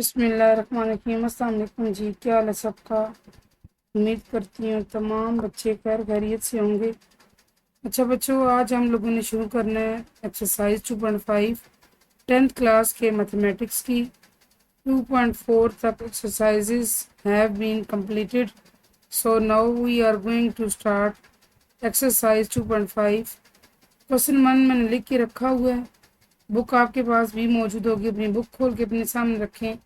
बिस्मिल्लाहिर्रहमानिर्रहीम। अस्सलाम वालेकुम जी, क्या हाल है सबका। उम्मीद करती हूँ तमाम बच्चे खैर खैरियत से होंगे। अच्छा बच्चों, आज हम लोगों ने शुरू करना है एक्सरसाइज 2.5 10th क्लास के मैथमेटिक्स की। 2.4 तक exercises have been completed, so now we are going to start exercise 2.5। Question 1 मैंने लिख के रखा हुआ है, बुक आपके पास भी मौजूद होगी। अपनी बुक खोल के अपने सामने रखें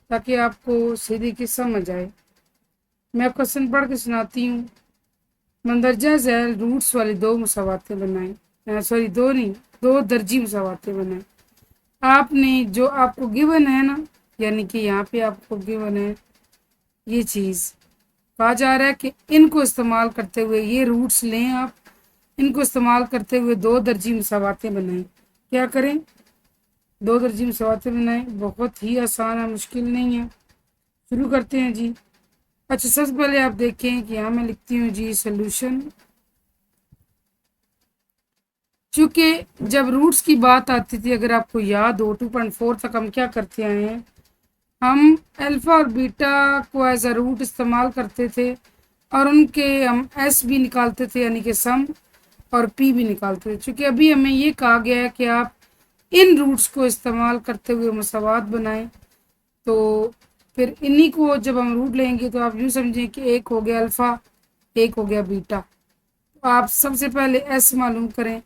ताकि आपको सीधी की समझ आए। मैं क्वेश्चन पढ़ के सुनाती हूँ। मंदरजा झैल रूट्स वाली दो मुसावातें बनाएं, सॉरी दो नहीं, दो दर्जी मुसावातें बनाएं। आपने जो आपको गिवन है ना, यानी कि यहाँ पे आपको गिवन है ये चीज़, कहा जा रहा है कि इनको इस्तेमाल करते हुए ये रूट्स लें आप, इनको इस्तेमाल करते हुए दो दर्जी मुसावातें बनाएं। क्या करें? दो दर्जी मुसावातें बनाएं। बहुत ही आसान है, मुश्किल नहीं है। शुरू करते हैं जी। अच्छा, सबसे पहले आप देखें कि यहाँ मैं लिखती हूँ जी सोल्यूशन। चूँकि जब रूट्स की बात आती थी, अगर आपको याद हो 2.4 तक हम क्या करते आए हैं, हम अल्फ़ा और बीटा को एज अ रूट इस्तेमाल करते थे और उनके हम एस भी निकालते थे, यानी कि सम, और पी भी निकालते थे। चूँकि अभी हमें ये कहा गया है कि आप इन रूट्स को इस्तेमाल करते हुए मुसावात बनाएं, तो फिर इन्हीं को जब हम रूट लेंगे तो आप यूँ समझें कि एक हो गया अल्फ़ा, एक हो गया बीटा। तो आप सबसे पहले एस मालूम करें।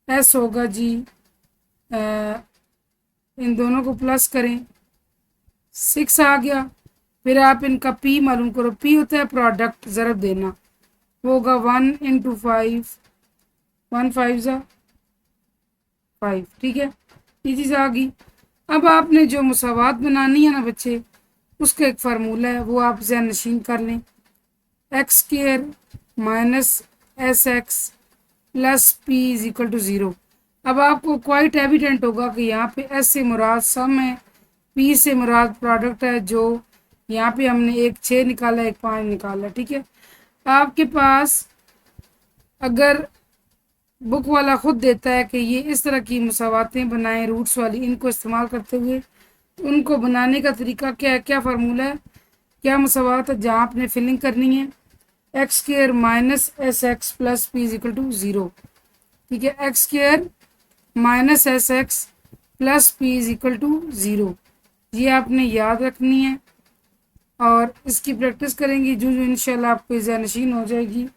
एस होगा जी, इन दोनों को प्लस करें, 6 आ गया। फिर आप इनका पी मालूम करो। पी होता है प्रोडक्ट, ज़रब देना। वो होगा 1 इंटू 5, 1 5 ज़ा 5, ठीक है, ये चीज़ आ गई। अब आपने जो मुसावात बनानी है ना बच्चे, उसका एक फार्मूला है, वो आप ज़हन नशीन कर लें। X square minus S x plus P is equal to 0। अब आपको क्वाइट एविडेंट होगा कि यहाँ पे एस से मुराद सम है, पी से मुराद प्रोडक्ट है। जो यहाँ पे हमने एक 6 निकाला, एक 5 निकाला, ठीक है। आपके पास अगर बुक वाला ख़ुद देता है कि ये इस तरह की मुसावातें बनाएं रूट्स वाली, इनको इस्तेमाल करते हुए, तो उनको बनाने का तरीका क्या है, क्या फार्मूला है, क्या मुसावात है, जहाँ आपने फिलिंग करनी है। X square minus S x plus P is equal to 0, ठीक है। X square minus S x plus P is equal to 0, ये आपने याद रखनी है और इसकी प्रैक्टिस करेंगी जो जो इंशाल्लाह आपको ज़हनशीन हो जाएगी।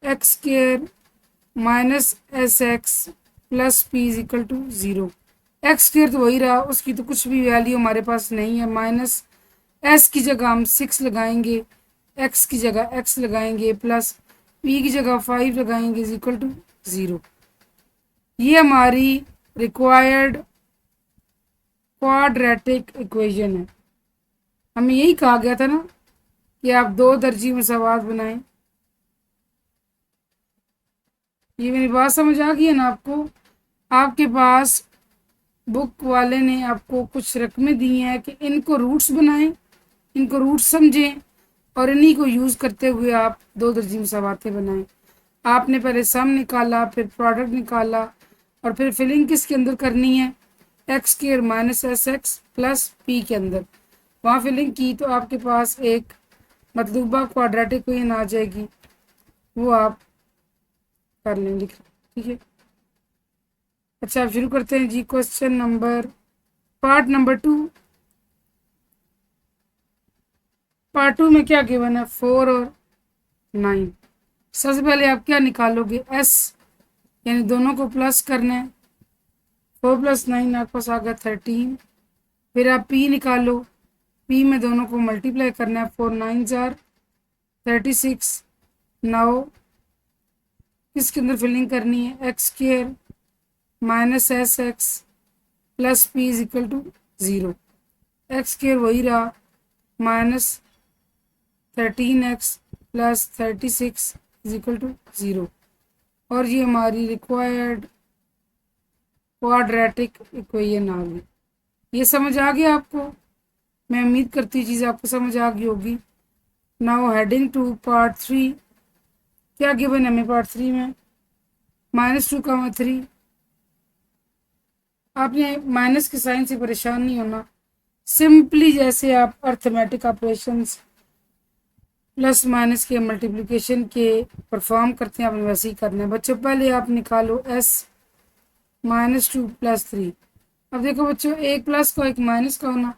X square minus S x plus P is equal to 0। X square तो वही रहा, उसकी तो कुछ भी वैल्यू हमारे पास नहीं है। माइनस एस की जगह हम 6 लगाएंगे, एक्स की जगह एक्स लगाएंगे, प्लस पी की जगह 5 लगाएंगे, इज इक्वल टू 0। ये हमारी रिक्वायर्ड क्वाड्रेटिक इक्वेशन है। हमें यही कहा गया था ना कि आप दो दर्जी मुसावात बनाएं। ये मेरी बात समझ आ गई है ना आपको। आपके पास बुक वाले ने आपको कुछ रकमें दी हैं कि इनको रूट्स बनाएं, इनको रूट्स समझें और इन्हीं को यूज़ करते हुए आप दो दर्जी मुसावातें बनाएं। आपने पहले सम निकाला, फिर प्रोडक्ट निकाला, और फिर फिलिंग किसके अंदर करनी है, x square minus S x plus P के अंदर। वहाँ फिलिंग की तो आपके पास एक मतलूबा क्वाड्रेटिक इक्वेशन आ जाएगी, वो आप कर लेंगे, ठीक है। अच्छा, आप शुरू करते हैं जी। Question number part number 2। Part 2 में क्या गिवन है, 4 और 9। सबसे पहले आप क्या निकालोगे, एस, यानी दोनों को प्लस करना है। 4 + 9 आपके पास आ गया 13। फिर आप पी निकालो, पी में दोनों को मल्टीप्लाई करना है। 4 9 जार 36। नाउ किसके अंदर फिलिंग करनी है, x square minus S x plus P is equal to 0। X square वही रहा, minus 13x plus 36 is equal to 0। और ये हमारी रिक्वायर्ड क्वाड्रेटिक इक्वेशन आ गई। ये समझ आ गया आपको? मैं उम्मीद करती हूँ चीज़ आपको समझ आ गई होगी। Now heading to part 3। क्या गिवन है हमें पार्ट 3 में, -2, 3, आपने माइनस के साइन से परेशान नहीं होना, सिंपली जैसे आप अर्थमेटिक ऑपरेशंस प्लस माइनस के मल्टीप्लिकेशन के परफॉर्म करते हैं आपने वैसे ही करना है बच्चों। पहले आप निकालो s -2 + 3। अब देखो बच्चों, एक प्लस का एक माइनस का होना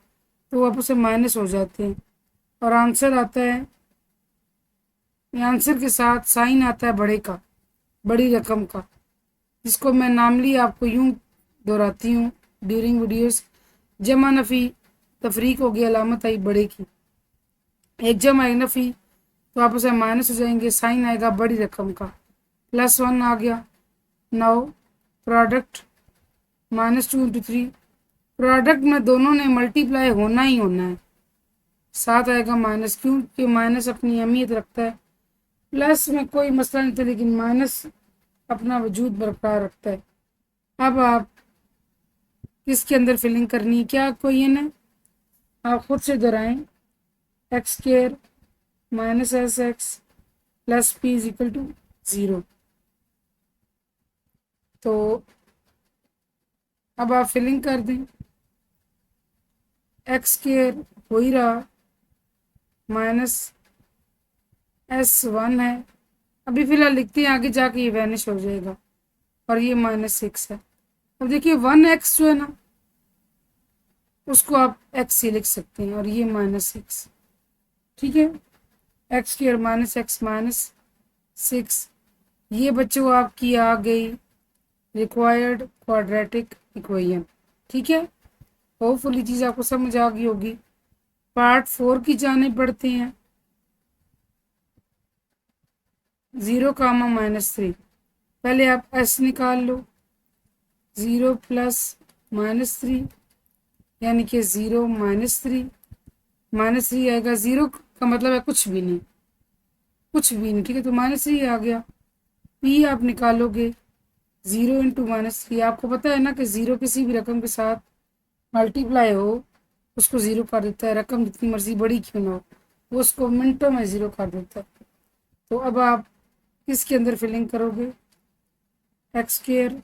तो वो आपस में माइनस हो जाते हैं और आंसर आता है, आंसर के साथ साइन आता है बड़े का, बड़ी रकम का, जिसको मैं नामली आपको यूं दोहराती हूँ ड्यूरिंग वीडियोस। जमा नफ़ी तफरीक हो गई, अलामत आई बड़े की, एक जमा एक नफ़ी तो आपस में माइनस हो जाएंगे, साइन आएगा बड़ी रकम का, +1 आ गया। नाउ प्रोडक्ट -2 × 3, प्रोडक्ट में दोनों ने मल्टीप्लाई होना ही होना है, साथ आएगा माइनस, क्योंकि माइनस अपनी अहमियत रखता है, प्लस में कोई मसला नहीं था लेकिन माइनस अपना वजूद बरकरार रखता है। अब आप किसके अंदर फिलिंग करनी है, क्या कोई है ना, आप खुद से दोहराएं, x² - sx + p = 0। तो अब आप फिलिंग कर दें, x² हो ही रहा, -s1 है, अभी फिलहाल लिखते हैं, आगे जाके ये वैनिश हो जाएगा, और ये -6 है। अब देखिए 1x जो है ना उसको आप x से लिख सकते हैं, और ये -6, ठीक है, x² - x -6, ये बच्चों आपकी आ गई रिक्वायर्ड क्वाड्रेटिक इक्वेशन, ठीक है। होपफुली चीज़ आपको समझ आ गई होगी। पार्ट 4 की जाने पड़ते हैं, 0, -3। पहले आप s निकाल लो, 0 + -3 यानी कि 0 -3, -3 आएगा, 0 का मतलब है कुछ भी नहीं, कुछ भी नहीं, ठीक है, तो -3 आ गया। p आप निकालोगे, 0 × -3, आपको पता है ना कि 0 किसी भी रकम के साथ मल्टीप्लाई हो उसको 0 कर देता है, रकम जितनी मर्जी बड़ी क्यों ना हो, वो उसको मिनटों में 0 कर देता है। तो अब आप किसके अंदर फिलिंग करोगे, x²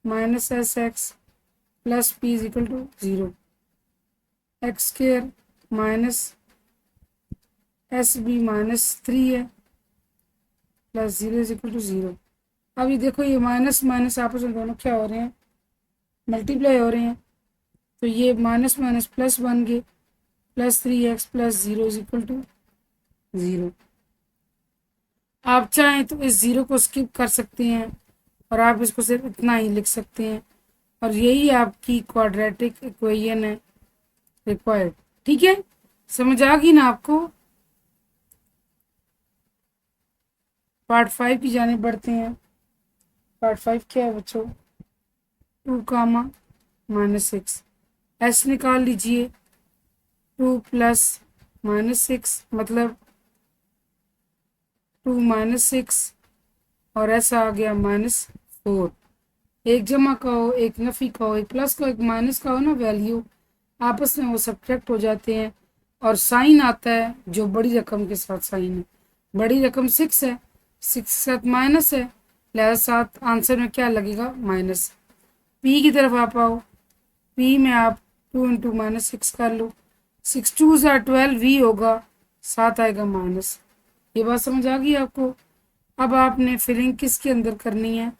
- sx + p = 0, x² - sb -3 है, +0 = 0। अब ये देखो, ये माइनस माइनस आपस में दोनों क्या हो रहे हैं, मल्टीप्लाई हो रहे हैं, तो ये माइनस माइनस प्लस बन गए, +3x + 0 = 0। आप चाहें तो इस 0 को स्किप कर सकते हैं और आप इसको सिर्फ इतना ही लिख सकते हैं, और यही आपकी क्वाड्रेटिक इक्वेशन है रिक्वायर्ड, ठीक है, समझ आ गई ना आपको। पार्ट 5 की जाने बढ़ते हैं। पार्ट 5 क्या है बच्चों, 2, -6, s निकाल लीजिए, 2 + -6 मतलब 2 -6, और ऐसा आ गया -4। एक जमा का हो, एक नफ़ी का हो, एक प्लस का हो, एक माइनस का हो ना वैल्यू, आपस में वो सब्ट्रैक्ट हो जाते हैं और साइन आता है जो बड़ी रकम के साथ साइन है। बड़ी रकम 6 है, 6 के साथ माइनस है, लिहाजा साथ आंसर में क्या लगेगा, माइनस। पी की तरफ आप आओ, पी में आप 2 × -6 कर लो, 6 2 12 v होगा, साथ आएगा माइनस। ये बात समझ आ गई आपको। अब आपने फिलिंग किसके अंदर करनी है,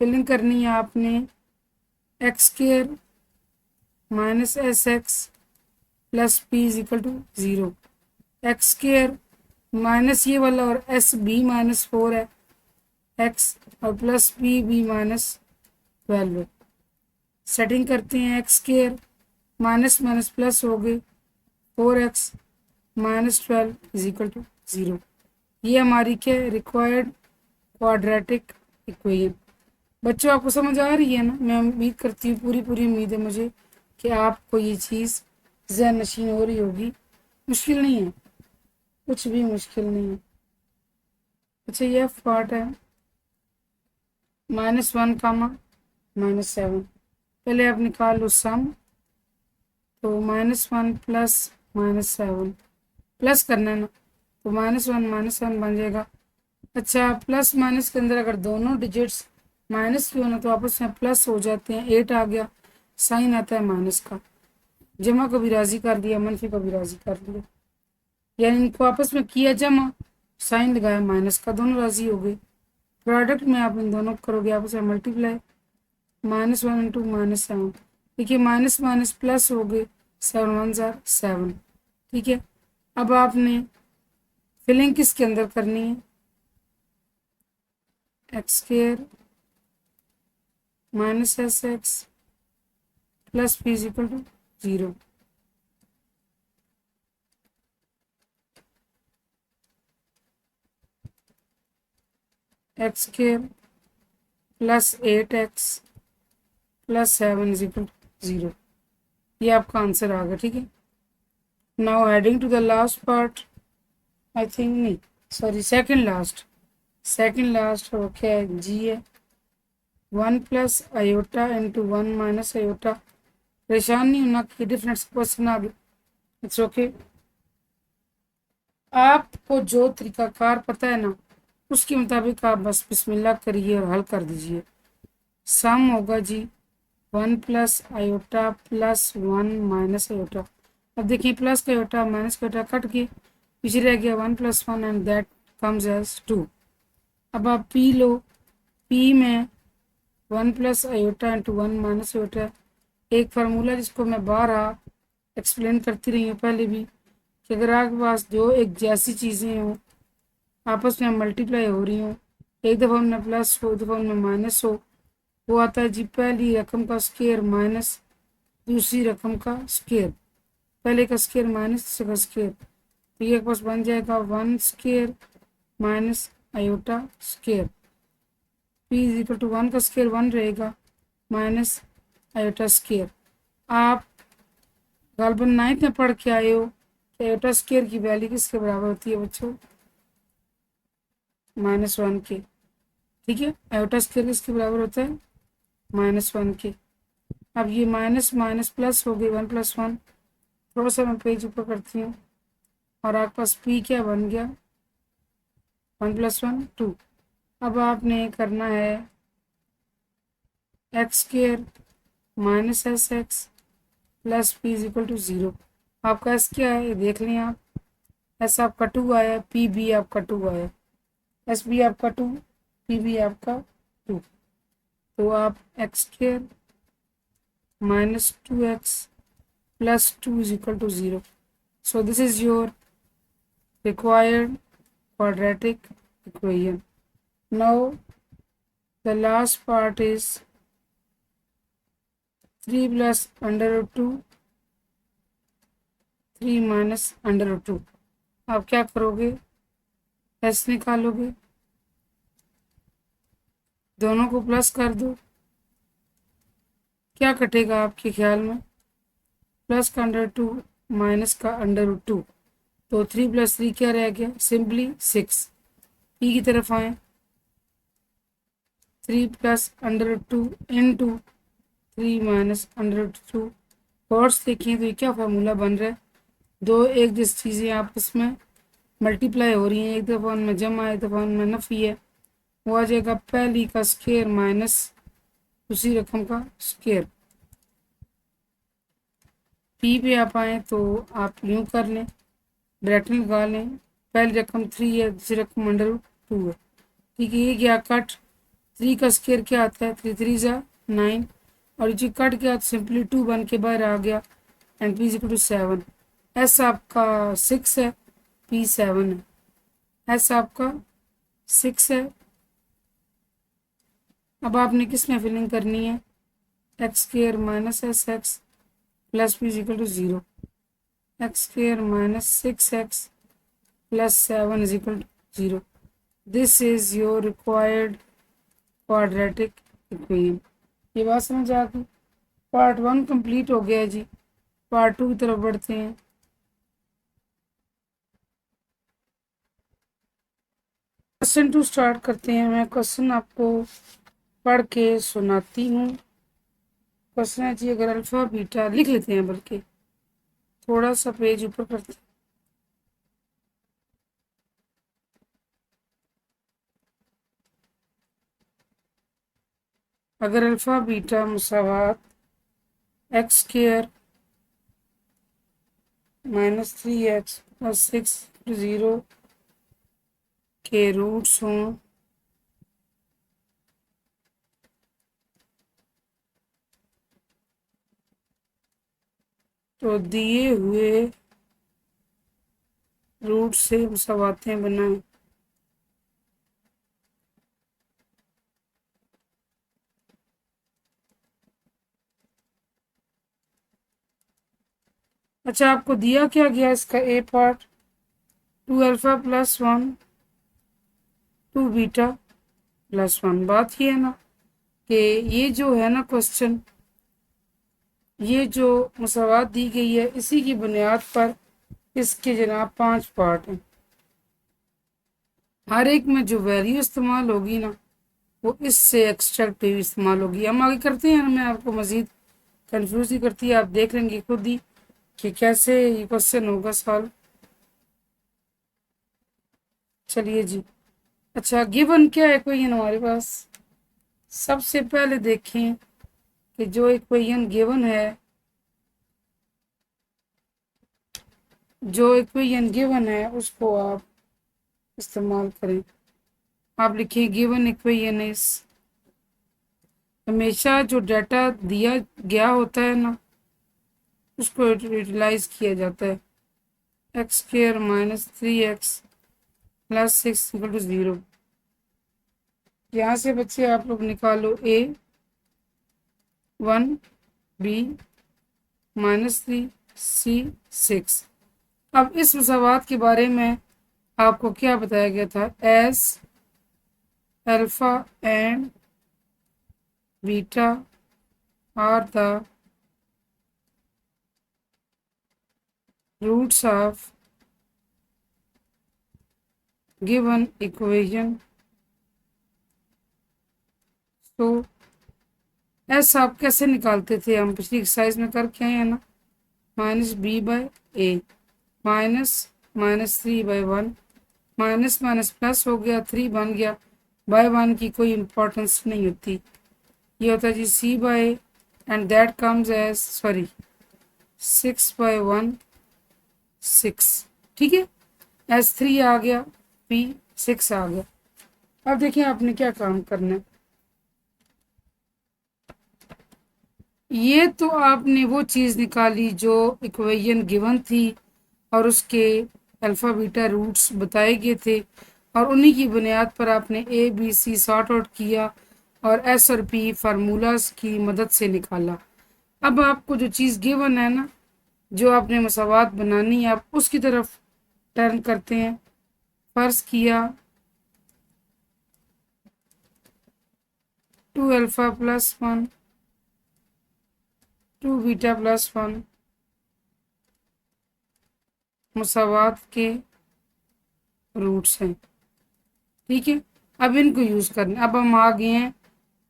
फिलिंग करनी है आपने x² - sx + p = 0, x² minus ये वाला और sb -4 है, x और प्लस b -12 है। सेटिंग करते हैं, x² माइनस माइनस प्लस हो गए, 4x - 12 = 0। ये हमारी क्या रिक्वायर्ड क्वाड्रेटिक इक्वेशन। बच्चों आपको समझ आ रही है ना, मैं उम्मीद करती हूँ, पूरी पूरी उम्मीद है मुझे कि आपको ये चीज़ ज़हन नशीन हो रही होगी। मुश्किल नहीं है, कुछ भी मुश्किल नहीं है। अच्छा, ये पार्ट है -1, -7। पहले आप निकाल लो सम, तो -1 + -7 प्लस करना है ना, तो -1 - 7 बन जाएगा। अच्छा, प्लस माइनस के अंदर अगर दोनों डिजिट्स माइनस क्यों ना, तो आपस में प्लस हो जाते हैं, 8 आ गया, साइन आता है माइनस का, जमा को भी राजी कर दिया, मनफी को भी राजी कर दिया, यानी इनको आपस में किया जमा, साइन लगाया माइनस का, दोनों राजी हो गए। प्रोडक्ट में आप इन दोनों करोगे आपस में मल्टीप्लाई, -1 इंटू -7, देखिए माइनस माइनस प्लस हो गए, 7 1 जार 7। ठीक है, अब आपने फिलिंग किसके अंदर करनी है, x square minus S x plus P is equal to 0। X square plus 8x plus 7 is equal to 0, ये आपका आंसर आ गया। ठीक है, now heading to the last part, I think नहीं, सॉरी सेकेंड लास्ट हो क्या है, जी है, 1 plus iota into 1 minus iota. परेशान नहीं होना कि डिफरेंस क्वेश्चन आ गए, इट्स ओके। आपको जो तरीकाकार पता है ना, उसके मुताबिक आप बस बिस्मिल्लाह करिए और हल कर दीजिए। सम होगा जी 1 plus iota plus 1 minus iota. अब देखिए प्लस का आयोटा माइनस का आयोटा कट के पीछे रह गया 1 + 1 एंड दैट कम्स एज 2। अब आप पी लो, पी में 1 plus iota into 1 minus iota, एक फार्मूला जिसको मैं बार एक्सप्लेन करती रही हूँ पहले भी, कि अगर आपके पास दो एक जैसी चीज़ें हों, आपस में मल्टीप्लाई हो रही हों, एक दफ़ा उनमें प्लस हो, एक दफ़ा उनमें माइनस हो, वो आता है जी पहली रकम का स्क्वायर माइनस दूसरी रकम का स्क्वायर, पहले का स्क्वायर माइनस दूसरे का स्क्वायर, तो ये पास बन जाएगा 1 square minus iota square, p is equal to 1 का स्क्वायर 1 रहेगा माइनस आयोटा स्क्वायर। आप गालबन 9th में पढ़ के आए हो कि आयोटा स्क्वायर की वैल्यू किसके बराबर होती है बच्चों, -1 के। ठीक है, आयोटा स्क्वायर किसके बराबर होता है, -1 के। अब ये माइनस माइनस प्लस हो गई 1 + 1, थोड़ा सा मैं पेज ऊपर करती हूँ, और आपके पास पी क्या बन गया 1 + 1 2। अब आपने करना है x square minus S x plus P is equal to 0। आपका एस क्या है ये देख लें आप, एस आपका 2 आया, पी बी आपका 2 आया, एस बी आपका 2, पी बी आपका 2, तो आप x square -2x plus 2 is equal to 0. So this is your required quadratic equation. Now the last part is 3 plus under root 2, 3 minus under root 2. आप क्या करोगे, s निकालोगे, दोनों को प्लस कर दो, क्या कटेगा आपके ख्याल में, प्लस का √2 माइनस का √2, तो 3 + 3 क्या रह गया, सिंपली 6। पी की तरफ आए, 3 + √2 इंटू 3 माइनस √2, कॉर्ड्स देखिए तो ये क्या फार्मूला बन रहा है, दो एक जैसी चीज़ें आपस में मल्टीप्लाई हो रही हैं, एक दफ़ा उनमें जमा एक दफ़ा उनमें नफ़ी है, वो आ जाएगा पहली का स्क्वायर माइनस दूसरी रकम का स्क्वायर। पी पे आप आए तो आप यूँ कर लें, ब्रैकेट लगा लें, पहली रकम 3 है दूसरी रकम √2 है। ठीक है, ये क्या कट, 3 का स्क्वायर क्या आता है, 3 3 ज़ा 9, और जो कट गया तो सिंपली 2 बन के बाहर आ गया, and p is equal to 7। S आपका 6 है, पी 7 है, एस आपका 6 है। अब आपने किस में फिलिंग करनी है, x square minus S x plus P is equal to 0, x square minus 6x plus 7 is equal to 0। This is your required quadratic equation. ये बात समझ आ गई, पार्ट 1 कंप्लीट हो गया है जी, पार्ट 2 की तरफ बढ़ते हैं। क्वेश्चन 2 स्टार्ट करते हैं, मैं क्वेश्चन आपको पढ़ के सुनाती हूँ। क्वेश्चन है जी, अगर अल्फ़ा बीटा लिख लेते हैं, बल्कि थोड़ा सा पेज ऊपर करते हैं। अगर अल्फ़ा बीटा मुसावात एक्स स्क्र -3x+6 के रूट्स हों तो दिए हुए रूट से मुसावातें बनाएं। अच्छा, आपको दिया क्या गया इसका ए पार्ट 2α+1 2β+1। बात ये है ना कि ये जो है ना क्वेश्चन, ये जो मसावात दी गई है इसी की बुनियाद पर इसके जनाब 5 पार्ट हैं। हर एक में जो वैल्यू इस्तेमाल होगी ना वो इससे एक्सट्रैक्ट हुई इस्तेमाल होगी। हम आगे करते हैं, मैं आपको मज़ीद कंफ्यूज ही करती है, आप देख लेंगे खुद ही कि कैसे ये क्वेश्चन होगा सॉल्व। चलिए जी। अच्छा, गिवन क्या है इक्वेशन हमारे पास? सबसे पहले देखें कि जो इक्वेशन गिवन है, जो इक्वेशन गिवन है उसको आप इस्तेमाल करें। आप लिखिए गिवन इक्वेशन इज, हमेशा जो डाटा दिया गया होता है ना उसको यूटिलाइज किया जाता है। x² -3x+6 = 0। यहाँ से बच्चे आप लोग निकालो a 1 b -3 c 6। अब इस मसावात के बारे में आपको क्या बताया गया था? As alpha and beta are the roots of given equation, तो एस आप कैसे निकालते थे? हम पिछली एक्सरसाइज में करके आए हैं ना, -b/a -3/1 माइनस माइनस प्लस हो गया, 3 बन गया। बाय 1 की कोई इम्पोर्टेंस नहीं होती, ये होता है जी c/, and that comes as 6/1 6। ठीक है, S3 आ गया, P6 आ गया। अब देखिए आपने क्या काम करना है। ये तो आपने वो चीज़ निकाली जो इक्वेशन गिवन थी और उसके अल्फ़ा बीटा रूट्स बताए गए थे, और उन्हीं की बुनियाद पर आपने a b c sort out किया और एस और पी फार्मूलाज की मदद से निकाला। अब आपको जो चीज़ गिवन है ना, जो आपने मसावात बनानी है, आप उसकी तरफ टर्न करते हैं। फर्ज किया 2α+1 2β+1 मसावात के रूट्स हैं। ठीक है, अब इनको यूज़ करना। अब हम आ गए हैं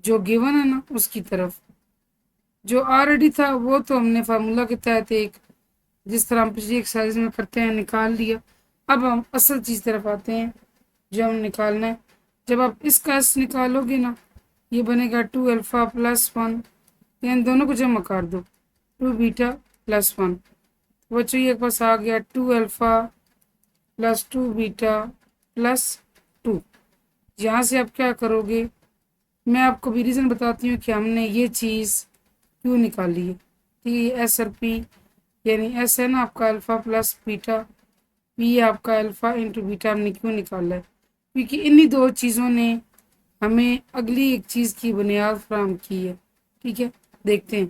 जो गिवन है ना उसकी तरफ। जो ऑलरेडी था वो तो हमने फार्मूला के तहत एक, जिस तरह हम पिछली एक्सरसाइज में करते हैं, निकाल लिया। अब हम असल चीज़ तरफ आते हैं जो हम निकालना है। जब आप इसका एस निकालोगे ना, ये बनेगा 2α+1, इन दोनों को जमा कर दो 2β+1। बच्चों ये पास आ गया 2α+2β+2। यहाँ से आप क्या करोगे, मैं आपको भी रीज़न बताती हूँ कि हमने ये चीज़ क्यों निकाली है। ठीक है, एस और पी, यानी एस है ना आपका अल्फ़ा प्लस बीटा, पी आपका अल्फ़ा इंटू बीटा, हमने क्यों निकाला है? क्योंकि इन्हीं दो चीज़ों ने हमें अगली एक चीज़ की बुनियाद फराहम की है। ठीक है, देखते हैं।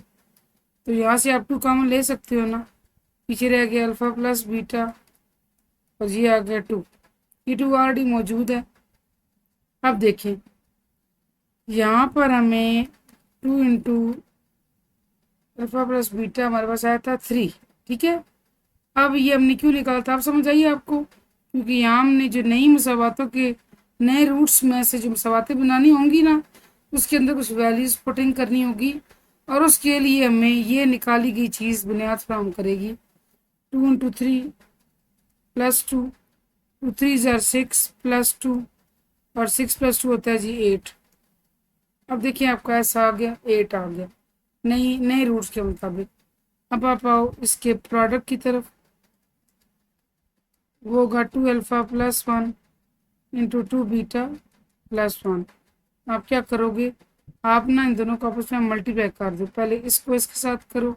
तो यहाँ से आप 2 कॉमन ले सकते हो ना, पीछे रह गया अल्फ़ा प्लस बीटा और ये आ गया 2। ये 2 ऑलरेडी मौजूद है। अब देखें, यहाँ पर हमें 2 इंटू अल्फ़ा प्लस बीटा हमारे पास आया था 3। ठीक है, अब ये हमने क्यों निकाला था, आप समझ आइए आपको। क्योंकि यहाँ हमने जो नई मसावातों के नए रूट्स में से जो मसावातें बनानी होंगी ना, उसके अंदर कुछ वैल्यूज़ पुटिंग करनी होगी, और उसके लिए हमें ये निकाली गई चीज़ बुनियाद फराहम करेगी। 2 इंटू 3 + 2, 2 3 = 6 + 2, और 6 + 2 होता है जी 8। अब देखिए आपका ऐसा आ गया 8 आ गया नई नए रूट्स के मुताबिक। अब आप आओ इसके प्रोडक्ट की तरफ, वो होगा 2 alpha plus 1 into 2 beta plus 1। आप क्या करोगे, आप ना इन दोनों को आपस में मल्टीप्लाई कर दो, पहले इसको इसके साथ करो,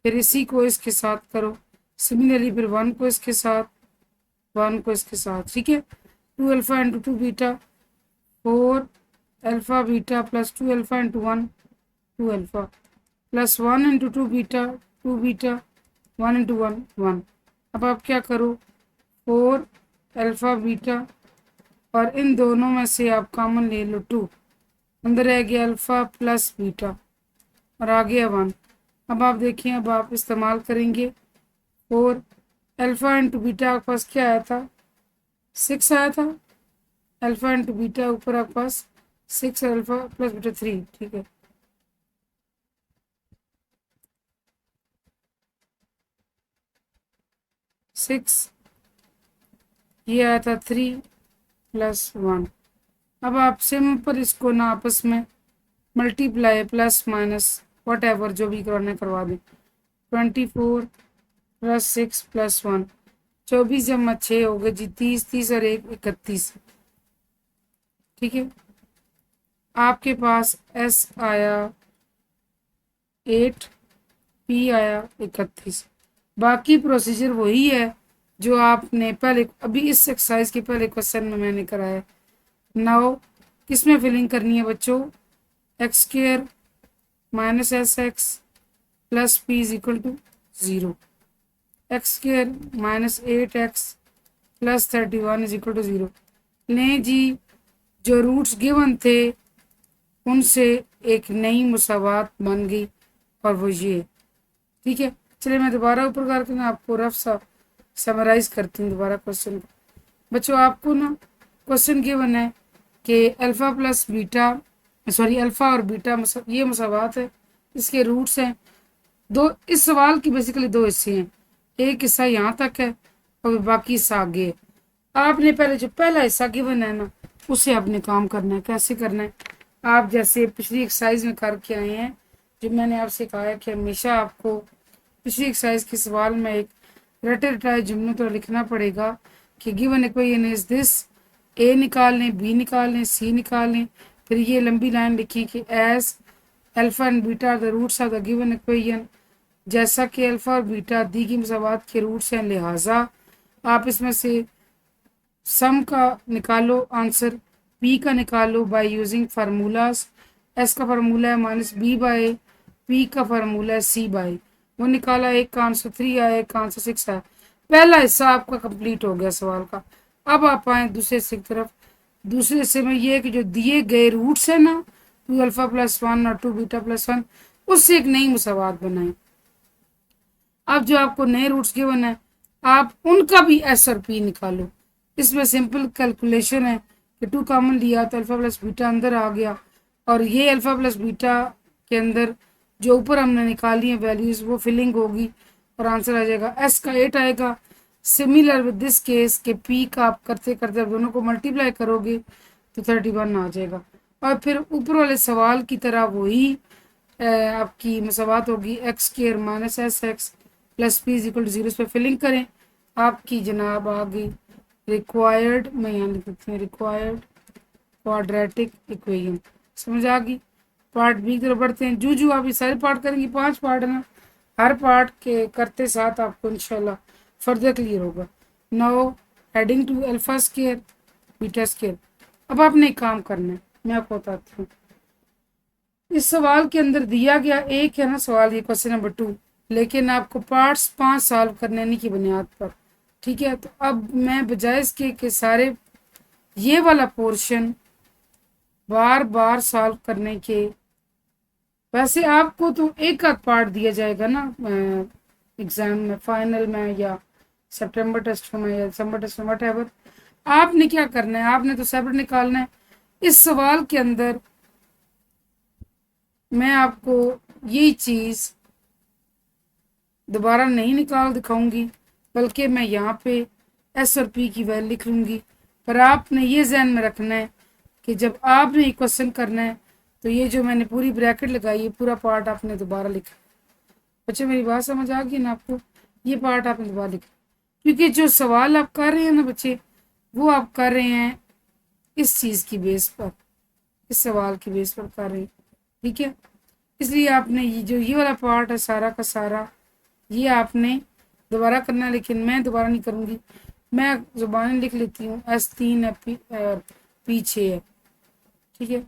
फिर इसी को इसके साथ करो, सिमिलरली फिर 1 को इसके साथ, 1 को इसके साथ, ठीक है। 2 alpha into 2 beta 4 alpha beta plus 2 alpha into 1 2 alpha plus 1 into 2 beta 2 beta 1 into 1 1। अब आप क्या करो, 4 अल्फ़ा बीटा और इन दोनों में से आप कॉमन ले लो 2, अंदर रह गया अल्फ़ा प्लस बीटा और आ गया 1। अब आप देखिए, अब आप इस्तेमाल करेंगे 4 अल्फ़ा इंटू बीटा, आपके पास क्या आया था 6 आया था, अल्फ़ा इंटू बीटा ऊपर आपके पास 6 अल्फ़ा प्लस बीटा 3, ठीक है। सिक्स ये आया था 3 प्लस 1। अब आप सिंपल इसको ना आपस में multiply plus minus what ever जो भी करवाना करवा दें। 24 प्लस 6 प्लस 1, 24 जमा 6 हो गए जी 30, 30 और 1 31, ठीक है। आपके पास S आया 8, P आया 31। बाकी प्रोसीजर वही है जो आपने पहले अभी इस एक्सरसाइज के पहले क्वेश्चन में मैंने कराया। नाउ किस में फिलिंग करनी है बच्चों, x square minus S x plus P is equal to 0, x square minus 8x plus 31 is equal to 0। लें जी, जो रूट्स गिवन थे उनसे एक नई मुसावात बन गई और वो ये, ठीक है। चलिए मैं दोबारा ऊपर करके ना आपको रफ सा समराइज करती हूँ दोबारा क्वेश्चन को। बच्चों आपको ना क्वेश्चन गिवन है कि alpha plus beta, sorry alpha और बीटा ये मुसावात है, इसके रूट्स हैं दो। इस सवाल की बेसिकली दो हिस्से हैं, एक हिस्सा यहाँ तक है और बाकी हिस्सा आगे है। आपने पहले जो पहला हिस्सा गिवन है ना उसे आपने काम करना है। कैसे करना है, आप जैसे पिछली एक्सरसाइज में करके आए हैं, जो मैंने आपसे कहा है कि हमेशा आपको पिछली एक्सरसाइज के सवाल में एक रटे रटाए जुमलों तो लिखना पड़ेगा कि गिवन इक्वेशन इज दिस, ए निकाल लें, बी निकाल लें, सी निकाल लें, फिर ये लंबी लाइन लिखी कि as alpha and beta are the roots of the given equation, जैसा कि अल्फ़ा और बीटा दी की मसावात के रूट्स हैं, लिहाजा आप इसमें से सम का निकालो आंसर, पी का निकालो बाय यूजिंग फार्मूलाज। एस का फार्मूला है माइनस बी बाय, पी का फार्मूला है सी बाय। वो निकाला, एक का आंसर 3 आया, एक का आंसर 6 आया। पहला हिस्सा आपका कंप्लीट हो गया सवाल का। अब आप आए दूसरे हिस्से की तरफ। दूसरे हिस्से में ये है कि जो दिए गए रूट्स है ना 2 अल्फ़ा प्लस 1 और 2 बीटा प्लस 1, उससे एक नई मुसावात बनाएं। अब जो आपको नए रूट्स गिवन है आप उनका भी एस और पी निकालो। इसमें सिंपल कैलकुलेशन है कि 2 कॉमन लिया तो अल्फ़ा प्लस बीटा अंदर आ गया और ये अल्फ़ा प्लस बीटा के अंदर जो ऊपर हमने निकाली है वैल्यूज़ वो फिलिंग होगी और आंसर आ जाएगा। एस का 8 आएगा। सिमिलर विद दिस केस के पी का आप करते करते दोनों को मल्टीप्लाई करोगे तो 31 आ जाएगा। और फिर ऊपर वाले सवाल की तरह वही आपकी मसावात होगी, x square minus S x plus P is equal to 0। इस पर फिलिंग करें, आपकी जनाब आ गई रिक्वायर्ड, मैं यहाँ लिख देती हूँ रिक्वायर्ड क्वाड्रेटिक इक्वेशन। समझ आ गई। पार्ट बी की तरफ बढ़ते हैं। जू आप ये सारे पार्ट करेंगे, 5 पार्ट है ना, हर पार्ट के करते साथ आपको इंशाल्लाह फर्दर क्लियर होगा। Now heading to alpha square beta square. अब आपने एक काम करना है, मैं आपको बताती हूँ। इस सवाल के अंदर दिया गया एक है ना सवाल, ये क्वेश्चन नंबर 2, लेकिन आपको पार्ट्स 5 सॉल्व करने नहीं की बुनियाद पर, ठीक है। तो अब मैं बजाय इसके के सारे ये वाला पोर्शन बार बार सॉल्व करने के, वैसे आपको तो एक आध पार्ट दिया जाएगा ना एग्जाम में, फाइनल में या सितंबर टेस्ट में या दिसंबर टेस्ट में, व्हाटएवर। आपने क्या करना है, आपने तो सेपरेट निकालना है। इस सवाल के अंदर मैं आपको यही चीज़ दोबारा नहीं निकाल दिखाऊंगी, बल्कि मैं यहाँ पे एस और पी की वैल्यू लिख लूँगी। पर आपने ये जहन में रखना है कि जब आपने ये क्वेश्चन करना है तो तो ये जो मैंने पूरी ब्रैकेट लगाई है पूरा पार्ट आपने दोबारा लिखा। बच्चे मेरी बात समझ आ गई ना आपको? ये पार्ट आपने दोबारा लिखा, क्योंकि जो सवाल आप कर रहे हैं ना बच्चे, वो आप कर रहे हैं इस चीज़ की बेस पर, इस सवाल की बेस पर कर रहे हैं, ठीक है। इसलिए आपने ये जो ये वाला पार्ट है सारा का सारा ये आपने दोबारा करना है, लेकिन मैं दोबारा नहीं करूँगी, मैं ज़ुबानी लिख लेती हूँ। S3 है, P6 है, ठीक है।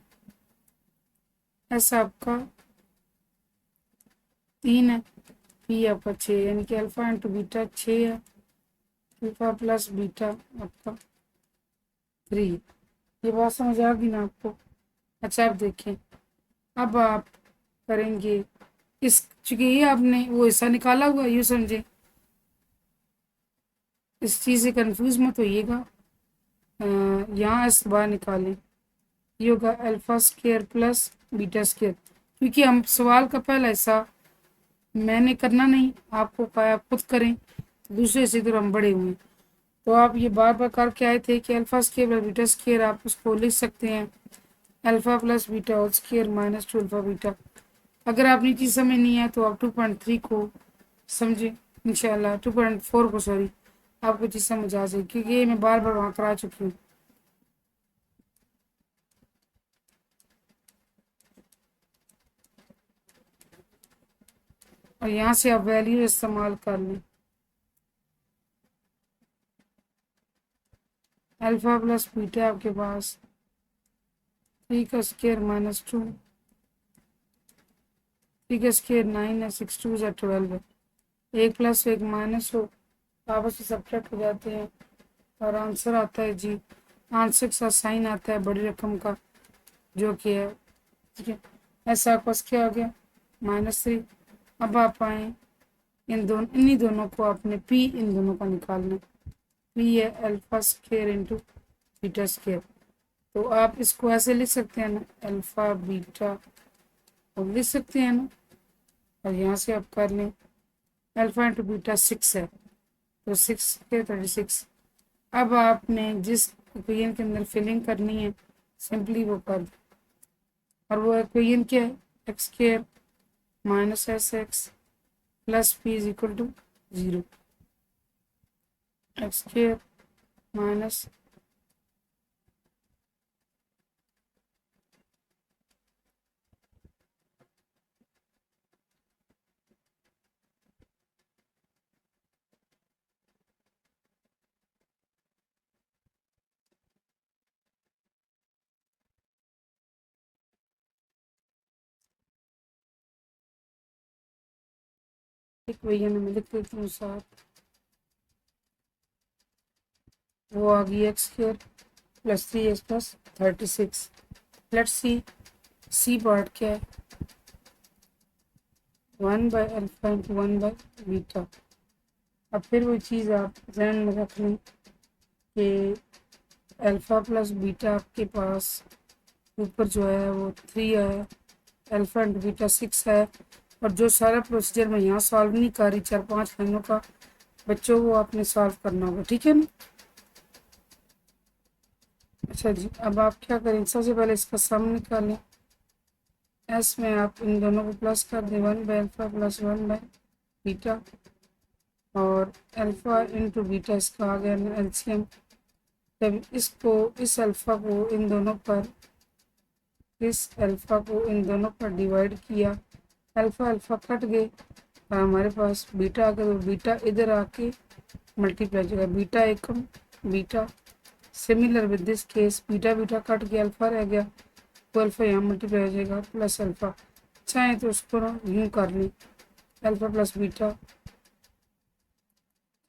S आपका 3 है, P आपका 6, यानी कि अल्फ़ा इंटू बीटा 6 है, अल्फ़ा प्लस बीटा आपका 3। ये बात समझ आ गई ना आपको? अच्छा आप देखें, अब आप करेंगे इस, चूंकि ये आपने वो हिस्सा निकाला हुआ यूँ समझे, इस चीज़ से कंफ्यूज मत होइएगा। यहाँ इस बार निकालें, ये होगा alpha square plus beta square, क्योंकि हम सवाल का पहला हिस्सा मैंने करना नहीं, आपको कहा आप खुद करें, दूसरे से तो हम बड़े हुए। तो आप ये बार बार करके आए थे कि alpha square plus beta square, आप उसको लिख सकते हैं alpha plus beta whole square minus 2 alpha beta. अगर आपने चीज़ समझ नहीं है तो आप 2.3 को समझे, इंशाल्लाह 2.4 को, सॉरी, आपको चीज़ समझ आ जाएगी, क्योंकि ये मैं बार बार वहाँ करा चुकी हूँ। और यहाँ से आप वैल्यू इस्तेमाल कर लें, अल्फ़ा प्लस बीटा आपके पास 3 का स्क्वायर माइनस 2, 3 का स्क्वायर 9 है, 6 2 या 12 है, एक प्लस एक माइनस हो आपस में सब्ट्रैक्ट हो जाते हैं और आंसर आता है जी, आंसर के साथ साइन आता है बड़ी रकम का जो कि है, ठीक है। ऐसा आपका क्या हो गया -3। अब आप आए इन दोनों, इन्हीं दोनों को आपने पी इन दोनों का निकालना, पी है alpha square into beta square. तो आप इसको ऐसे लिख सकते हैं ना, अल्फ़ा बीटा और लिख सकते हैं ना, और यहाँ से आप कर लें अल्फ़ा इंटू बीटा 6 है, तो 6 के 36। अब आपने जिस इक्वेशन के अंदर फिलिंग करनी है सिंपली वो कर दो, और वो इक्वेशन क्या है, x square minus S x plus P is equal to 0, x square minus equation में लिख देती हूँ साथ, वो आ गई x square plus 3x plus 36। Let's see part क्या है, 1 by alpha into 1 by beta. अब फिर वो चीज़ आप ध्यान में रख लें कि अल्फ़ा प्लस बीटा आपके पास ऊपर जो है वो 3 है, अल्फ़ा इंटू बीटा 6 है, और जो सारा प्रोसीजर मैं यहाँ सॉल्व नहीं कर रही 4-5 लाइनों का, बच्चों वो आपने सॉल्व करना होगा, ठीक है ना। अच्छा जी, अब आप क्या करें, सबसे पहले इसका सम निकालें, एस में आप इन दोनों को प्लस कर दें, 1 by alpha plus 1 by beta, और अल्फ़ा इंटू बीटा इसका आ गया एलसीएम। जब इसको इस अल्फ़ा को इन दोनों पर, इस अल्फ़ा को इन दोनों पर डिवाइड किया, अल्फ़ा अल्फ़ा कट गए और हमारे पास बीटा आ गया, तो बीटा इधर आके मल्टीप्लाई हो जाएगा, beta Ekam beta. Similar with this case, beta beta cut गया, अल्फ़ा रह गया, तो अल्फ़ा यहाँ मल्टीप्लाई हो जाएगा प्लस अल्फ़ा। चाहें तो उसको यूँ कर लें, अल्फ़ा प्लस बीटा,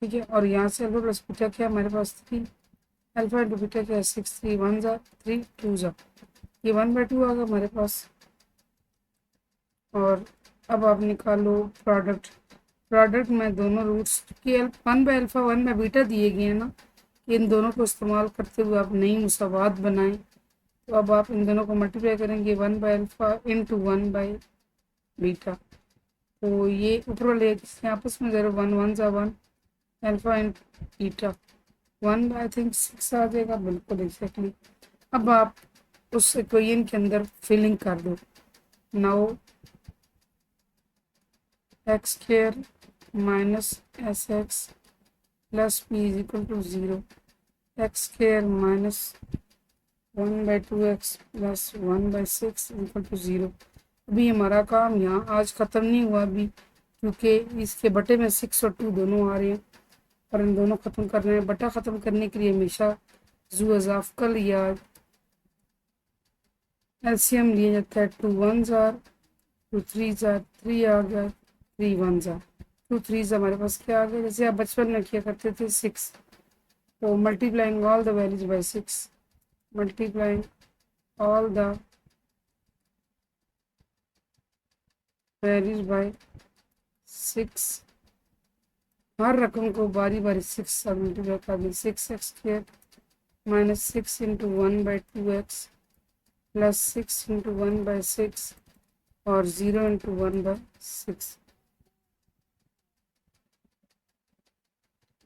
ठीक है। और यहाँ से अल्फ़ा प्लस बीटा क्या हमारे पास 3, अल्फ़ा इंटू बीटा क्या है 6, 3 1 ज़ा 3 2 ज़ा, ये 1/2 आ गया हमारे पास। और अब आप निकालो प्रोडक्ट, प्रोडक्ट में दोनों रूट्स की 1 बाई अल्फ़ा 1 बाई बीटा दिए गए हैं ना, इन दोनों को इस्तेमाल करते हुए आप नई मुसावात बनाएं। तो अब आप इन दोनों को मल्टीप्लाई करेंगे 1 by alpha into 1 by beta, तो ये ऊपर वाले आपस में 0 1 1 ज़ा 1, alpha into beta 1 by I think 6 आ जाएगा, बिल्कुल एग्जैक्टली। अब आप उस इक्वेशन के अंदर फिलिंग कर दो। Now x square minus S x plus P is equal to 0, x square minus 1/2x प्लस 1/6 इक्वल टू 0। अभी हमारा काम यहाँ आज ख़त्म नहीं हुआ अभी, क्योंकि इसके बटे में 6 और 2 दोनों आ रहे हैं और इन दोनों ख़त्म करने हैं। बटा ख़त्म करने के लिए हमेशा जू अजाफकल या एलसीएम लिया जाता है। 2 1s आर 2 3s आर 3 आ गया, 3 1s आर 2 3s हमारे पास क्या आ गया, जैसे आप बचपन में किया करते थे 6। तो multiplying all the values by 6, multiplying all the values by 6, हर रकम को बारी बारी 6 से मल्टीप्लाई कर दें। 6x square minus 6 into 1/2x plus 6 into 1/6 और 0 इंटू 1/6।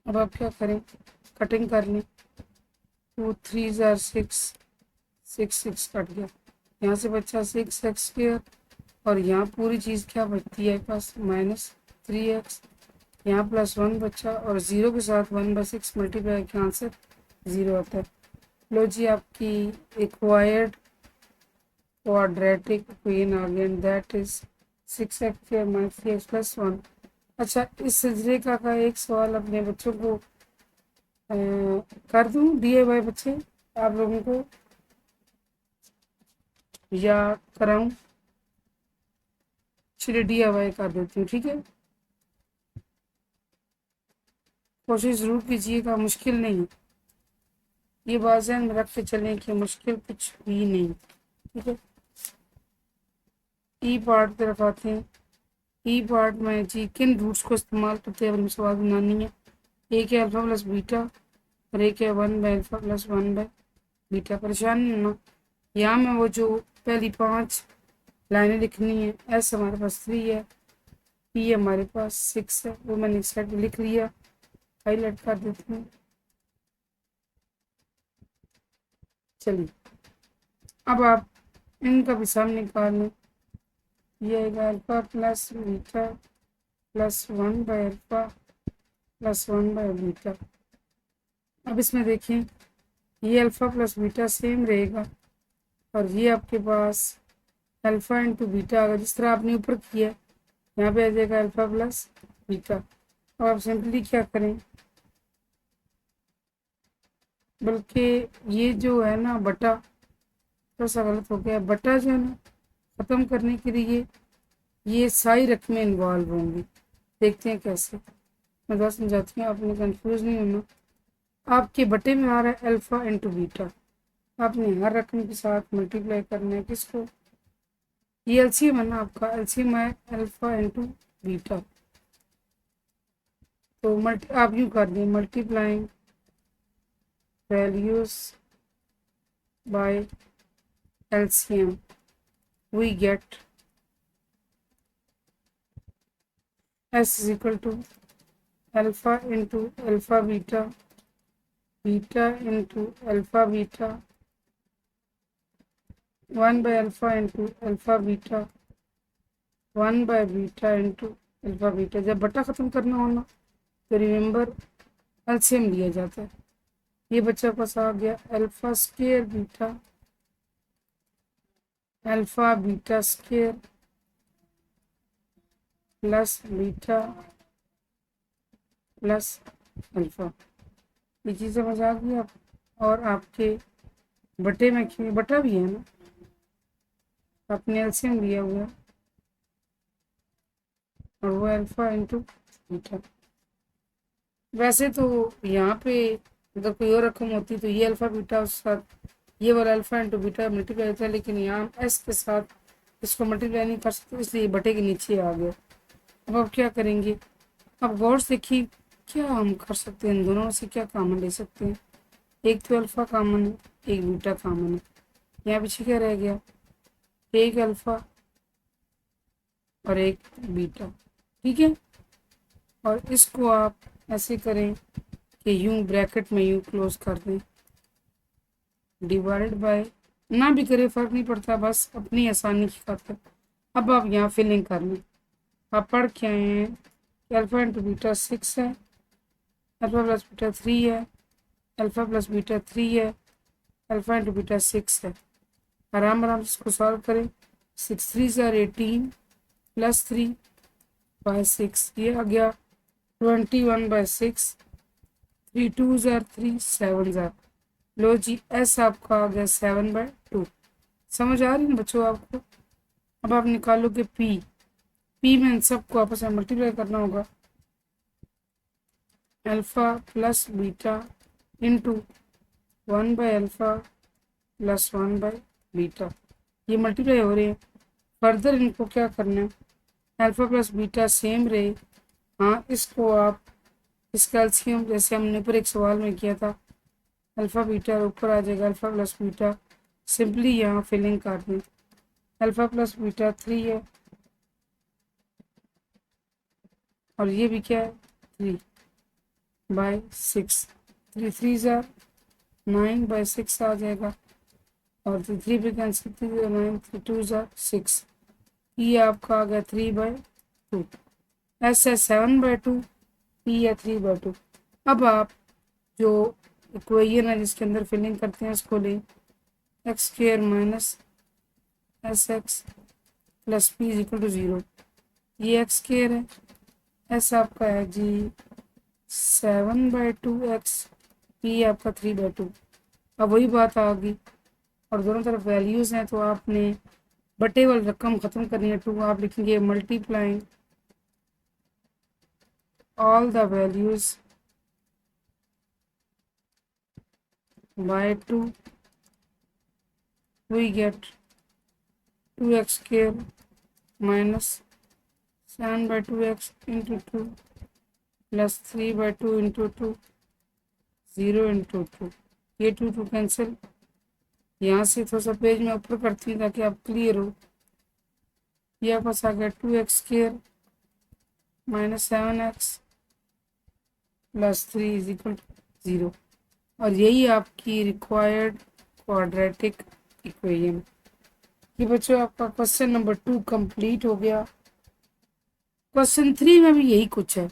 अब आप क्या करें, कटिंग कर लें। 2 3s आर 6, 6 कट गया, यहाँ से बचा 6x स्क्वायर और यहाँ पूरी चीज़ क्या बचती है पास माइनस 3x, यहाँ प्लस 1 बचा और 0 के साथ 1/6 मल्टीप्लाई के आंसर 0 आता है। लो जी, आपकी एक्वायर्ड क्वाड्रेटिक इक्वेशन आ गया, that is 6x square minus 3x plus 1। अच्छा, इस सिलसिले का एक सवाल अपने बच्चों को कर दूँ DIY बच्चे आप लोगों को, या कराऊं? चलिए DIY कर देती हूँ, ठीक है। कोशिश ज़रूर कीजिएगा, मुश्किल नहीं, ये बात ध्यान में रख के चलें कि मुश्किल कुछ भी नहीं, ठीक है। ई पार्ट तरफ आते हैं। ई पार्ट में जी किन रूट्स को इस्तेमाल करते हैं अपने सवाल बनानी है। एक है अल्फ़ा प्लस बीटा और एक है 1/अल्फ़ा प्लस 1/बीटा। परेशान नहीं होना, यहाँ में वो जो पहली 5 लाइनें लिखनी है। एस हमारे पास 3 है, पी हमारे पास 6 है, वो मैंने इस साइड में लिख लिया, हाईलाइट कर देती हूँ। चलिए, अब आप इनका भी सम निकाल लें। ये आएगा अल्फ़ा प्लस बीटा प्लस 1/अल्फ़ा प्लस 1/बीटा। अब इसमें देखें, ये अल्फ़ा प्लस बीटा सेम रहेगा और ये आपके पास अल्फ़ा इंटू बीटा अगर जिस तरह आपने ऊपर किया, यहाँ पे आ जाएगा अल्फ़ा प्लस बीटा। अब आप सिंपली क्या करें, बल्कि ये जो है ना बटा, थोड़ा सा गलत हो गया, बटा जो है ना ख़त्म करने के लिए ये सारी रकमें इन्वॉल्व होंगी। देखते हैं कैसे, मैं थोड़ा समझाती हूँ, आपने कंफ्यूज नहीं होना। आपके बटे में आ रहा है अल्फ़ा इंटू बीटा, आपने हर रकम के साथ मल्टीप्लाई करना है किसको, ये एलसीएम है ना आपका, एलसीएम है अल्फ़ा इंटू बीटा। तो आप यूँ कर दें, multiplying values by LCM we get S is equal to alpha into alpha beta, beta into alpha beta 1/अल्फ़ा इंटू अल्फ़ा बीटा 1/बीटा इंटू अल्फ़ा बीटा। जब बटा ख़त्म करना हो ना तो रिमेंबर एलसीएम लिया जाता है। ये बच्चा पास आ गया alpha square beta alpha beta square plus beta plus alpha. ये चीज़ समझ आ गई आप। और आपके बटे में क्यों बटा भी है ना, आपने एलसीएम लिया हुआ है और वो अल्फ़ा इंटू बीटा। वैसे तो यहाँ पे अगर कोई और रकम होती तो ये अल्फ़ा बीटा उस साथ ये वाला अल्फ़ा इंटू बीटा मल्टीप्लाई होता है, लेकिन यहाँ एस के साथ इसको मल्टीप्लाई नहीं कर सकते, इसलिए बटे के नीचे आ गया। अब आप क्या करेंगे, अब गौर से देखिए क्या हम कर सकते हैं, इन दोनों से क्या कामन ले सकते हैं। एक तो अल्फ़ा कामन है, एक बीटा कामन है, यहाँ पीछे क्या रह गया, एक अल्फ़ा और एक बीटा, ठीक है। और इसको आप ऐसे करें कि यूं ब्रैकेट में यूं क्लोज कर दें, डिवाइडेड बाय ना भी करे फ़र्क नहीं पड़ता, बस अपनी आसानी की खातिर। अब आप यहाँ फिलिंग कर लें। आप पढ़ के आए हैं कि अल्फ़ा इंटू बीटा 6 है, अल्फ़ा प्लस बीटा 3 है, अल्फ़ा प्लस बीटा 3 है, अल्फ़ा इंटू बीटा 6 है। आराम आराम से इसको सॉल्व करें। 6 3 ज़ार 18 प्लस 3 बाय 6, ये आ गया 21/6। 3 2 ज़ार 3 7 ज़ार। लो जी, एस आपका आ गया 7/2। समझ आ रही है बच्चों आपको? अब आप निकालोगे पी में इन सबको आपस में मल्टीप्लाई करना होगा। अल्फ़ा प्लस बीटा इंटू 1/अल्फ़ा प्लस 1/बीटा, ये मल्टीप्लाई हो रहे हैं। फर्दर इनको क्या करना है, अल्फ़ा प्लस बीटा सेम रहे। हाँ, इसको आप इस कैल्शियम जैसे हमने ऊपर एक सवाल में किया था, अल्फ़ा बीटा ऊपर आ जाएगा, अल्फ़ा प्लस बीटा सिंपली यहाँ फिलिंग कर दें। अल्फ़ा प्लस बीटा 3 है और ये भी क्या है 3/6। 3 3 ज़ार 9/6 आ जाएगा और 3 पे कैंसिल 9 3 2 ज़ार 6। ये आपका आ गया 3/2। एस है 7/2, पी है 3/2। अब आप जो इक्वेशन है जिसके अंदर फिलिंग करते हैं उसको लें, x square minus S x plus P is equal to 0। ये एक्स स्क्वेयर है, एस आपका है जी 7/2x, पी आपका 3/2। अब वही बात आ गई और दोनों तरफ वैल्यूज़ हैं तो आपने बटे वाली रकम ख़त्म करनी है। 2 आप लिखेंगे multiplying all the values by 2, we get 2x square minus 7/2x into 2 plus 3/2 into 2, 0 into 2। ये 2 कैंसिल। यहाँ से थोड़ा सा पेज में ऊपर करती हूँ ताकि आप क्लियर हो। ये आपके पास आ गया 2x square minus 7x plus 3 is equal to 0। और यही आपकी रिक्वायर्ड क्वाड्रेटिक इक्वेशन। ये बच्चों आपका क्वेश्चन नंबर 2 कंप्लीट हो गया। क्वेश्चन 3 में भी यही कुछ है।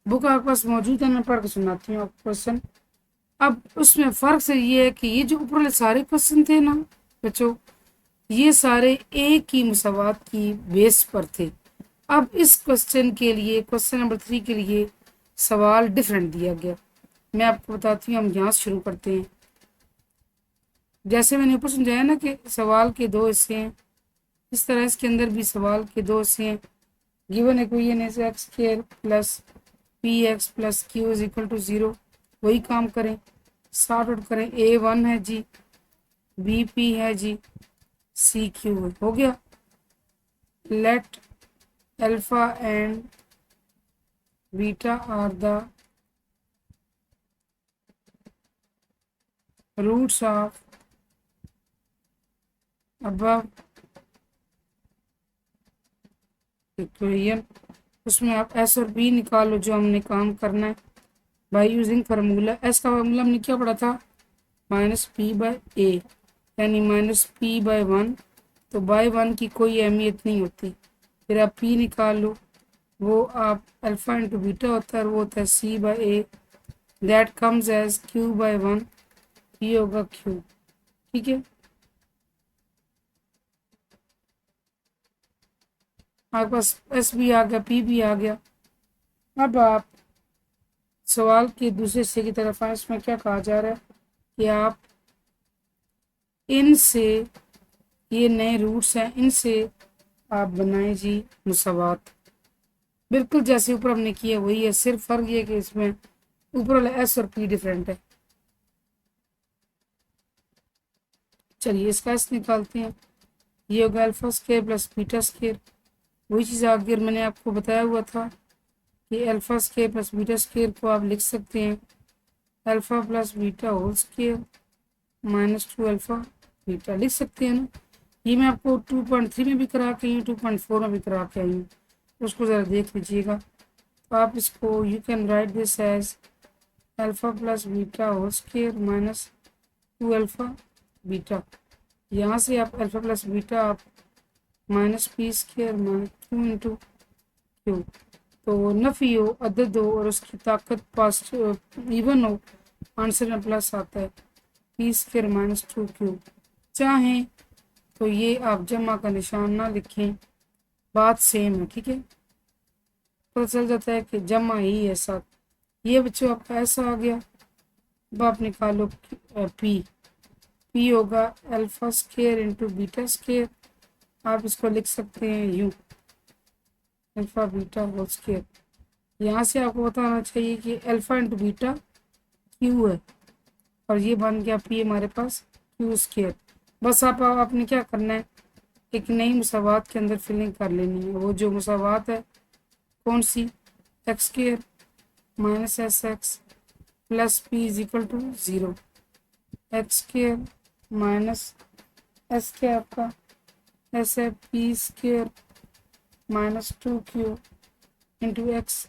बुक आपके पास मौजूद है, मैं पढ़ के सुनाती हूँ आपको क्वेश्चन। अब उसमें फ़र्क से ये है कि ये जो ऊपर वाले सारे क्वेश्चन थे ना बच्चों, ये सारे एक ही मुसावात की बेस पर थे। अब इस क्वेश्चन के लिए, क्वेश्चन नंबर 3 के लिए सवाल डिफरेंट दिया गया। मैं आपको बताती हूँ, हम यहाँ से शुरू करते हैं। जैसे मैंने ऊपर समझाया ना कि सवाल के 2 हिस्से हैं, इस तरह इसके अंदर भी सवाल के 2 हिस्से हैं। Given equation is x square plus p x plus q is equal to 0। वही काम करें, सॉर्ट आउट करें। A1 है जी, BP है जी, CQ है। हो गया। Let alpha and beta are the roots of above equation. उसमें आप एस और बी निकालो जो हमने काम करना है बाय यूजिंग फार्मूला। एस का फार्मूला हमने क्या पढ़ा था, -p/a, यानी -p/1। तो बाय 1 की कोई अहमियत नहीं होती। फिर आप p निकाल लो, वो आप अल्फ़ा इंटू बीटा होता है और वो होता है c/a, that comes as q/1। ये होगा q। ठीक है, आपके पास एस भी आ गया, पी भी आ गया। अब आप सवाल के दूसरे हिस्से की तरफ आए। इसमें क्या कहा जा रहा है कि आप इनसे, ये नए रूट्स हैं, इनसे आप बनाएं जी मुसावात। बिल्कुल जैसे ऊपर हमने किया वही है, सिर्फ फर्क ये कि इसमें ऊपर वाला एस और पी डिफरेंट है। चलिए इसका एस निकालते हैं। ये होगा alpha square plus beta square. वही चीज़ आगे मैंने आपको बताया हुआ था कि alpha square plus beta square को आप लिख सकते हैं alpha plus beta whole square -2 alpha beta, लिख सकते हैं ना। ये मैं आपको 2.3 में भी करा के आई हूँ, 2.4 में भी करा के आई हूँ, उसको ज़रा देख लीजिएगा। तो आप इसको, you can write this as alpha plus beta whole square minus two alpha beta. यहाँ से आप अल्फ़ा प्लस बीटा आप minus p square minus 2 into q, तो नफ़ी हो, अदद हो और उसकी ताकत पॉजिटिव इवन हो, आंसर में प्लस आता है, पी स्क्वायर माइनस 2 क्यू। चाहें तो ये आप जमा का निशान ना लिखें, बात सेम है, ठीक है, पता चल जाता है कि जमा ही है साथ। ये बच्चों आपका ऐसा आ गया। अब आप निकालो पी, पी होगा alpha square into beta square, आप इसको लिख सकते हैं यूँ, अल्फ़ा बीटा होल स्क्वायर। यहाँ से आपको बताना चाहिए कि अल्फ़ा इंटू बीटा क्यू है और ये बन गया पी हमारे पास क्यू स्क्वायर। बस आपने क्या करना है, एक नई मुसावात के अंदर फिलिंग कर लेनी है। वो जो मुसावात है कौन सी, x square minus S x plus P is equal to 0, x square minus S क्या आपका एस है P square minus 2 Q into x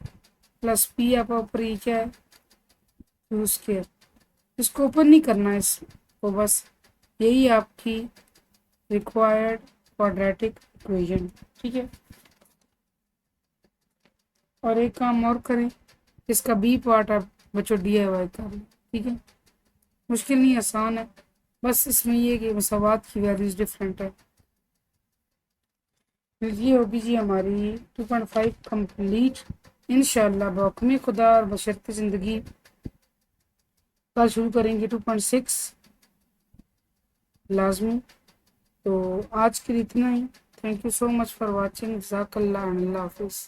plus P आपका ऊपर ये क्या है क्यू स्क्वायर। इसको ओपन नहीं करना है इसको, बस यही आपकी रिक्वायर्ड क्वाड्रेटिक इक्वेशन, ठीक है। और एक काम और करें, इसका बी पार्ट आप बच्चों DIY करें, ठीक है, मुश्किल नहीं, आसान है, बस इसमें ये कि मसावात की वैल्यूज डिफरेंट है। ये होगी जी हमारी 2.5 कंप्लीट। इंशाल्लाह बहुक्म खुदा और बशर्ते ज़िंदगी कल शुरू करेंगे 2.6 लाजमी। तो आज के लिए इतना ही। Thank you so much for watching. जज़ाकल्लाह, अल्लाह हाफिज़।